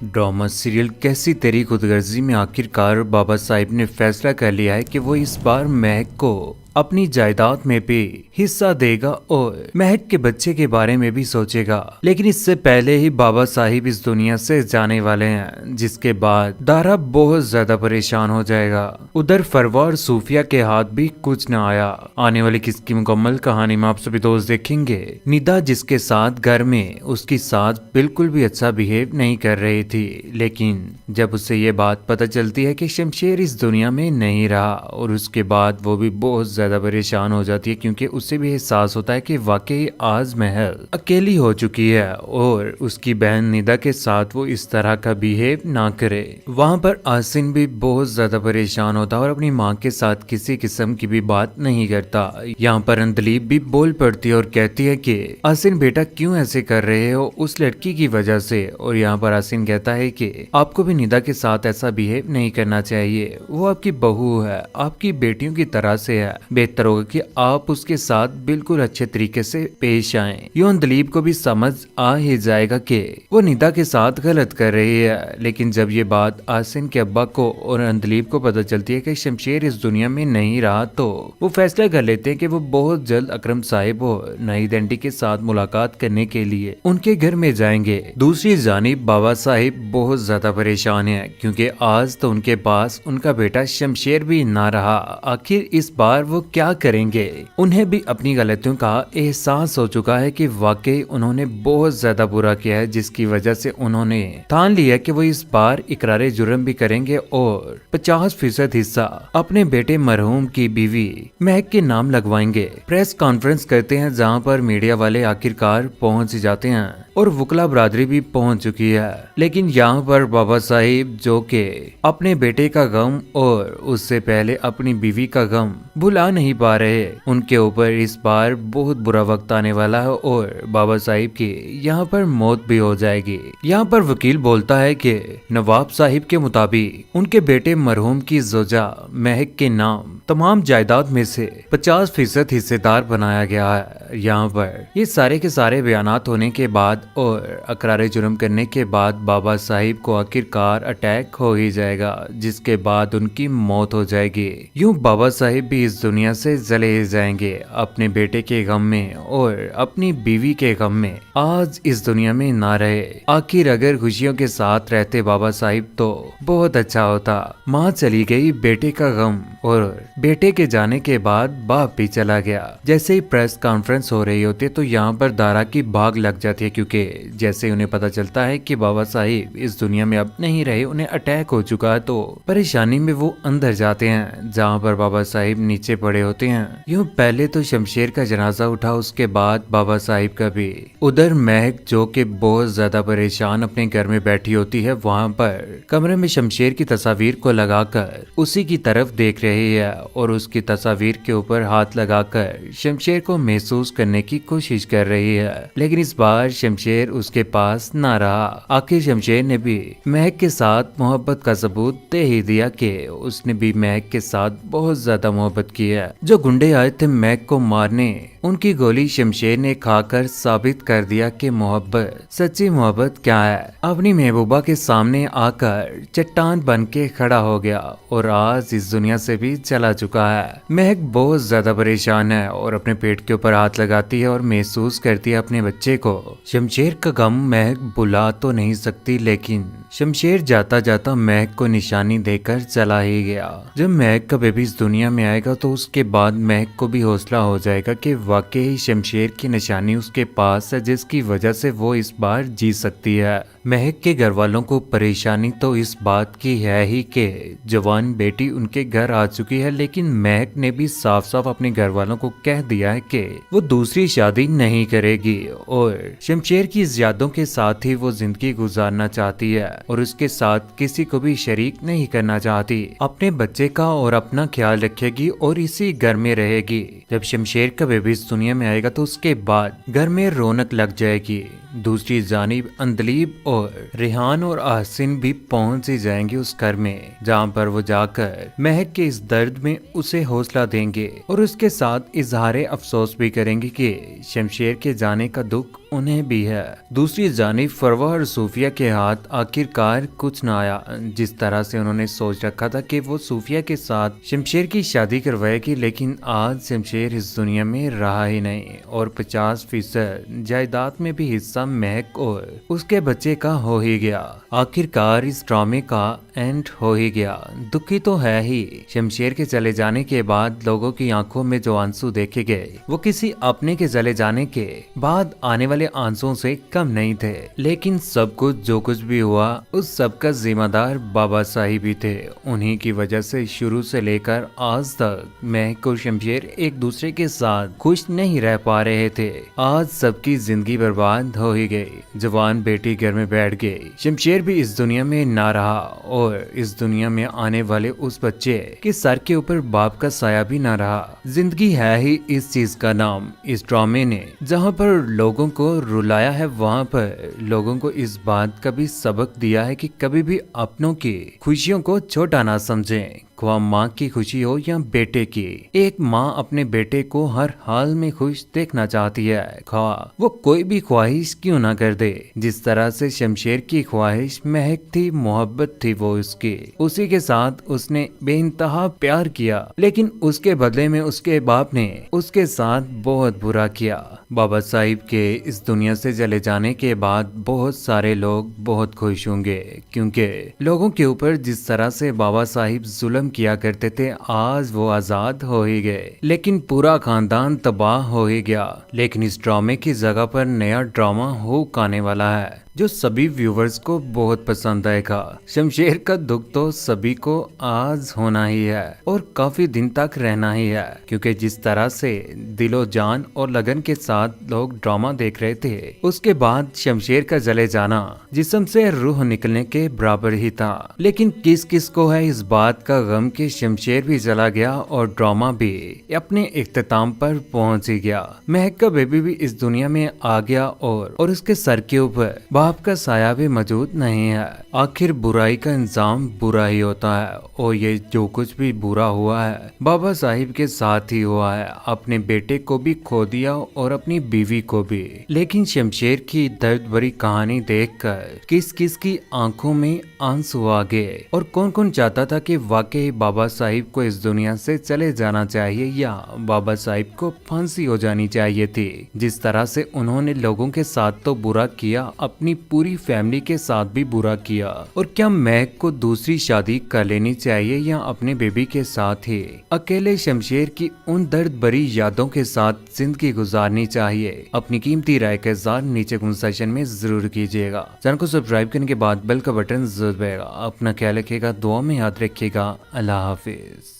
Drama serial कैसी तेरी खुदगर्जी में आखिरकार बाबा साहिब ने फैसला कर लिया है कि वो इस बार महक को अपनी जायदाद में भी हिस्सा देगा और महक के बच्चे के बारे में भी सोचेगा। लेकिन इससे पहले ही बाबा साहिब इस दुनिया से जाने वाले हैं, जिसके बाद दारा बहुत ज्यादा परेशान हो जाएगा। उधर फरवा और सूफिया के हाथ भी कुछ न आया। आने वाली किसकी मुकम्मल कहानी में आप सभी दोस्त देखेंगे। निदा जिसके साथ घर में उसकी सास बिल्कुल भी अच्छा बिहेव नहीं कर रही थी, लेकिन जब उसे ये बात पता चलती है कि शमशेर इस दुनिया में नहीं रहा, और उसके बाद वो भी बहुत ज्यादा परेशान हो जाती है, क्योंकि उसे भी एहसास होता है कि वाकई आज महल अकेली हो चुकी है और उसकी बहन निदा के साथ वो इस तरह का बिहेव ना करे। वहाँ पर आसिन भी बहुत ज्यादा परेशान होता है और अपनी माँ के साथ किसी किस्म की भी बात नहीं करता। यहाँ पर अंदलीप भी बोल पड़ती है और कहती है कि आसिन बेटा क्यों ऐसे कर रहे हो उस लड़की की वजह से। और यहाँ पर आसिन कहता है कि आपको भी निदा के साथ ऐसा बिहेव नहीं करना चाहिए, वो आपकी बहू है, आपकी बेटियों की तरह से है, बेहतर होगा कि आप उसके साथ बिल्कुल अच्छे तरीके से पेश आएं। यूं दिलीप को भी समझ आ ही जाएगा कि वो निदा के साथ गलत कर रही है। लेकिन जब ये बात आसिन के अब्बा को और अंदलीप को पता चलती है कि शमशेर इस दुनिया में नहीं रहा, तो वो फैसला कर लेते हैं कि वो बहुत जल्द अकरम साहिब और नईद आंटी के साथ मुलाकात करने के लिए उनके घर में जाएंगे। दूसरी जानिब बाबा साहिब बहुत ज्यादा परेशान है, क्योंकि आज तो उनके पास उनका बेटा शमशेर भी ना रहा। आखिर इस बार वो क्या करेंगे। उन्हें भी अपनी गलतियों का एहसास हो चुका है कि वाकई उन्होंने बहुत ज्यादा बुरा किया है, जिसकी वजह से उन्होंने ठान लिया कि वो इस बार इकरारे जुर्म भी करेंगे और 50% हिस्सा अपने बेटे मरहूम की बीवी महक के नाम लगवाएंगे। प्रेस कॉन्फ्रेंस करते हैं, जहां पर मीडिया वाले आखिरकार पहुंच जाते हैं और वकला बरादरी भी पहुंच चुकी है। लेकिन यहाँ पर बाबा साहिब, जो के अपने बेटे का गम और उससे पहले अपनी बीवी का गम भुला नहीं पा रहे, उनके ऊपर इस बार बहुत बुरा वक्त आने वाला है और बाबा साहिब की यहाँ पर मौत भी हो जाएगी। यहाँ पर वकील बोलता है कि नवाब साहिब के मुताबिक उनके बेटे मरहूम की जोजा महक के नाम तमाम जायदाद में से 50% हिस्सेदार बनाया गया है। यहाँ पर ये सारे के सारे बयानात होने के बाद और अकरारे जुर्म करने के बाद बाबा साहिब को आखिरकार अटैक हो ही जाएगा, जिसके बाद उनकी मौत हो जाएगी। यूं बाबा साहिब भी इस दुनिया से चले जाएंगे अपने बेटे के गम में और अपनी बीवी के गम में आज इस दुनिया में ना रहे। आखिर अगर खुशियों के साथ रहते बाबा साहिब तो बहुत अच्छा होता। माँ चली गई, बेटे का गम, और बेटे के जाने के बाद बाप भी चला गया। जैसे ही प्रेस कॉन्फ्रेंस हो रही होती है तो यहाँ पर दारा की भाग लग जाती है, क्योंकि जैसे उन्हें पता चलता है कि बाबा साहिब इस दुनिया में अब नहीं रहे, उन्हें अटैक हो चुका है, तो परेशानी में वो अंदर जाते हैं, जहाँ पर बाबा साहिब नीचे पड़े होते हैं। यूँ पहले तो शमशेर का जनाजा उठा, उसके बाद बाबा साहिब का भी। उधर महक, जो कि बहुत ज्यादा परेशान अपने घर में बैठी होती है, वहाँ पर कमरे में शमशेर की तस्वीर को लगाकर उसी की तरफ देख रही है और उसकी तस्वीर के ऊपर हाथ लगाकर शमशेर को महसूस करने की कोशिश कर रही है। लेकिन इस बार शमशेर उसके पास ना रहा। आखिर शमशेर ने भी महक के साथ मोहब्बत का सबूत दे ही दिया कि उसने भी महक के साथ बहुत ज्यादा मोहब्बत की है। जो गुंडे आए थे महक को मारने, उनकी गोली शमशेर ने खाकर साबित कर दिया कि मोहब्बत, सच्ची मोहब्बत क्या है। अपनी महबूबा के सामने आकर चट्टान बन के खड़ा हो गया और आज इस दुनिया से भी चला चुका है। महक बहुत ज्यादा परेशान है और अपने पेट के ऊपर हाथ लगाती है और महसूस करती है अपने बच्चे को। शमशेर का गम महक बुला तो नहीं सकती, लेकिन शमशेर जाता जाता महक को निशानी देकर चला ही गया। जब महक का बेबी इस दुनिया में आएगा तो उसके बाद महक को भी हौसला हो जाएगा कि वाकई शमशेर की निशानी उसके पास है, जिसकी वजह से वो इस बार जी सकती है। महक के घर वालों को परेशानी तो इस बात की है ही कि जवान बेटी उनके घर आ चुकी है, लेकिन महक ने भी साफ साफ अपने घर वालों को कह दिया है कि वो दूसरी शादी नहीं करेगी और शमशेर की इस यादों के साथ ही वो जिंदगी गुजारना चाहती है और उसके साथ किसी को भी शरीक नहीं करना चाहती। अपने बच्चे का और अपना ख्याल रखेगी और इसी घर में रहेगी। जब शमशेर का बेबी इस दुनिया में आएगा तो उसके बाद घर में रौनक लग जाएगी। दूसरी जानिब अंदलीब और रेहान और आहसिन भी पहुंच ही जाएंगे उस घर में, जहां पर वो जाकर महक के इस दर्द में उसे हौसला देंगे और उसके साथ इजहार अफसोस भी करेंगे कि शमशेर के जाने का दुख उन्हें भी है। दूसरी जानिब फरवा और सूफिया के हाथ आखिरकार कुछ न आया। जिस तरह से उन्होंने सोच रखा था कि वो सूफिया के साथ शमशेर की शादी करवाएगी, लेकिन आज शमशेर इस दुनिया में रहा ही नहीं और 50% जायदाद में भी हिस्सा महक और उसके बच्चे का हो ही गया। आखिरकार इस ड्रामे का एंड हो ही गया। दुखी तो है ही। शमशेर के चले जाने के बाद लोगों की आंखों में जो आंसू देखे गए वो किसी अपने के चले जाने के बाद आने वाले आंसुओं से कम नहीं थे। लेकिन सब कुछ जो कुछ भी हुआ उस सब का जिम्मेदार बाबा साहिब ही थे। उन्हीं की वजह से शुरू से लेकर आज तक महक और शमशेर एक दूसरे के साथ खुश नहीं रह पा रहे थे। आज सबकी जिंदगी बर्बाद हो ही गई। जवान बेटी घर में बैठ गई। शमशेर भी इस दुनिया में ना रहा और इस दुनिया में आने वाले उस बच्चे के सर के ऊपर बाप का साया भी ना रहा। जिंदगी है ही इस चीज का नाम। इस ड्रामे ने जहाँ पर लोगों को रुलाया है, वहाँ पर लोगों को इस बात का भी सबक दिया है कि कभी भी अपनों की खुशियों को छोटा ना समझें। ख्वाह माँ की खुशी हो या बेटे की, एक माँ अपने बेटे को हर हाल में खुश देखना चाहती है, ख्वाह वो कोई भी ख्वाहिश क्यों ना कर दे। जिस तरह से शमशेर की ख्वाहिश महक थी, मोहब्बत थी वो उसकी, उसी के साथ उसने बेइंतहा प्यार किया, लेकिन उसके बदले में उसके बाप ने उसके साथ बहुत बुरा किया। बाबा साहिब के इस दुनिया से चले जाने के बाद बहुत सारे लोग बहुत खुश होंगे, क्योंकि लोगों के ऊपर जिस तरह से बाबा साहिब जुल्म किया करते थे आज वो आजाद हो ही गए, लेकिन पूरा खानदान तबाह हो ही गया। लेकिन इस ड्रामे की जगह पर नया ड्रामा हुक आने वाला है जो सभी व्यूवर्स को बहुत पसंद आएगा। शमशेर का दुख तो सभी को आज होना ही है और काफी दिन तक रहना ही है, क्योंकि जिस तरह से दिलो जान और लगन के साथ लोग ड्रामा देख रहे थे, उसके बाद शमशेर का जले जाना जिस्म से रूह निकलने के बराबर ही था। लेकिन किस किस को है इस बात का गम कि शमशेर भी चला गया और ड्रामा भी अपने इख्तिताम पर पहुंच ही गया। महक का बेबी भी इस दुनिया में आ गया और उसके सर के ऊपर बाप का साया भी मौजूद नहीं है। आखिर बुराई का इंजाम बुरा ही होता है और ये जो कुछ भी बुरा हुआ है बाबा साहिब के साथ ही हुआ है। अपने बेटे को भी खो दिया और अपनी बीवी को भी। लेकिन शमशेर की दर्द भरी कहानी देखकर किस किस की आंखों में आंसू आ गए और कौन कौन चाहता था कि वाकई बाबा साहिब को इस दुनिया से चले जाना चाहिए या बाबा साहिब को फांसी हो जानी चाहिए थी। जिस तरह से उन्होंने लोगों के साथ तो बुरा किया, अपनी पूरी फैमिली के साथ भी बुरा किया। और क्या महक को दूसरी शादी कर लेनी चाहिए या अपने बेबी के साथ ही अकेले शमशेर की उन दर्द भरी यादों के साथ जिंदगी गुजारनी चाहिए? अपनी कीमती राय का इज़हार नीचे कमेंट सेक्शन में जरूर कीजिएगा। चैनल को सब्सक्राइब करने के बाद बेल का बटन जरूर दबाइएगा। अपना ख्याल रखिएगा, दुआ में याद रखिएगा। अल्लाह हाफिज।